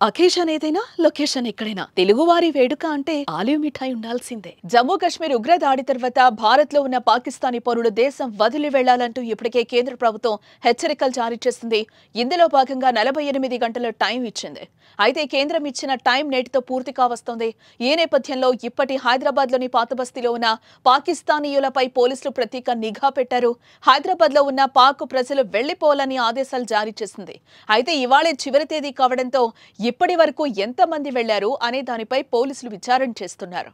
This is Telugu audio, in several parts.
అకేషన్ ఏదైనా లొకేషన్ ఎక్కడైనా తెలుగువారి వేడుక అంటే ఆలివ్ మిఠాయి ఉండాల్సిందే. జమ్మూ కాశ్మీర్ ఉగ్రదాడి తర్వాత భారత్ లో ఉన్న పాకిస్తానీ పౌరులు దేశం వదిలి వెళ్లాలంటూ ఇప్పటికే కేంద్ర ప్రభుత్వం హెచ్చరికలు జారీ చేసింది. ఇందులో భాగంగా 48 గంటల టైం ఇచ్చింది. అయితే కేంద్రం ఇచ్చిన టైం నేటితో పూర్తి కావస్తోంది. ఈ నేపథ్యంలో ఇప్పటి హైదరాబాద్ లోని పాతబస్తీలో ఉన్న పాకిస్తానీయులపై పోలీసులు ప్రత్యేక నిఘా పెట్టారు. హైదరాబాద్ లో ఉన్న పాక్ ప్రజలు వెళ్లిపోవాలని ఆదేశాలు జారీ చేసింది. అయితే ఇవాళే చివరి తేదీ కావడంతో ఇప్పటి వరకు ఎంతమంది వెళ్లారు అనే దానిపై పోలీసులు విచారణ చేస్తున్నారు.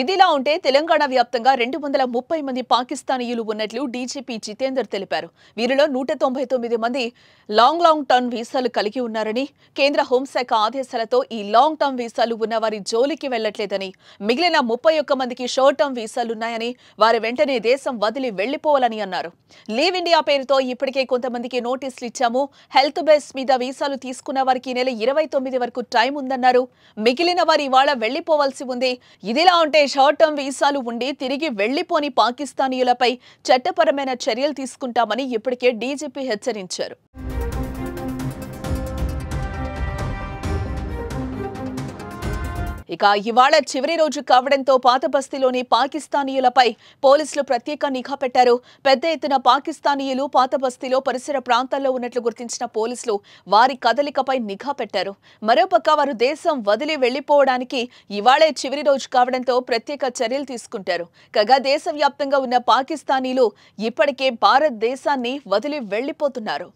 ఇదిలా ఉంటే తెలంగాణ వ్యాప్తంగా 230 మంది పాకిస్తానీయులు ఉన్నట్లు డీజీపీ జితేందర్ తెలిపారు. వీరిలో 199 మంది లాంగ్ టర్మ్ వీసాలు కలిగి ఉన్నారని, కేంద్ర హోంశాఖ ఆదేశాలతో ఈ లాంగ్ టర్మ్ వీసాలు ఉన్న వారి జోలికి వెళ్లట్లేదని, మిగిలిన 31 మందికి షార్ట్ టర్మ్ వీసాలున్నాయని, వారి వెంటనే దేశం వదిలి వెళ్లిపోవాలని అన్నారు. లీవ్ ఇండియా పేరుతో ఇప్పటికే కొంతమందికి నోటీసులు ఇచ్చాము. హెల్త్ బేస్ మీద వీసాలు తీసుకున్న వారికి నెల 29 వరకు టైం ఉందన్నారు. మిగిలిన వారి ఇవాళ వెళ్లిపోవాల్సి ఉంది. ఇదిలా ఉంటే షార్ట్ టర్మ్ వీసాలు ఉండి తిరిగి వెళ్లిపోని పాకిస్తానీయులపై చట్టపరమైన చర్యలు తీసుకుంటామని ఇప్పటికే డీజీపీ హెచ్చరించారు. ఇక ఇవాళ చివరి రోజు కావడంతో పాతబస్తీలోని పాకిస్తానీయులపై పోలీసులు ప్రత్యేక నిఘా పెట్టారు. పెద్ద ఎత్తున పాకిస్తానీయులు పాతబస్తీలో పరిసర ప్రాంతాల్లో ఉన్నట్లు గుర్తించిన పోలీసులు వారి కదలికపై నిఘా పెట్టారు. మరోపక్క వారు దేశం వదిలి వెళ్లిపోవడానికి ఇవాళే చివరి రోజు కావడంతో ప్రత్యేక చర్యలు తీసుకుంటారు. కాగా దేశవ్యాప్తంగా ఉన్న పాకిస్తానీలు ఇప్పటికే భారతదేశాన్ని వదిలి వెళ్లిపోతున్నారు.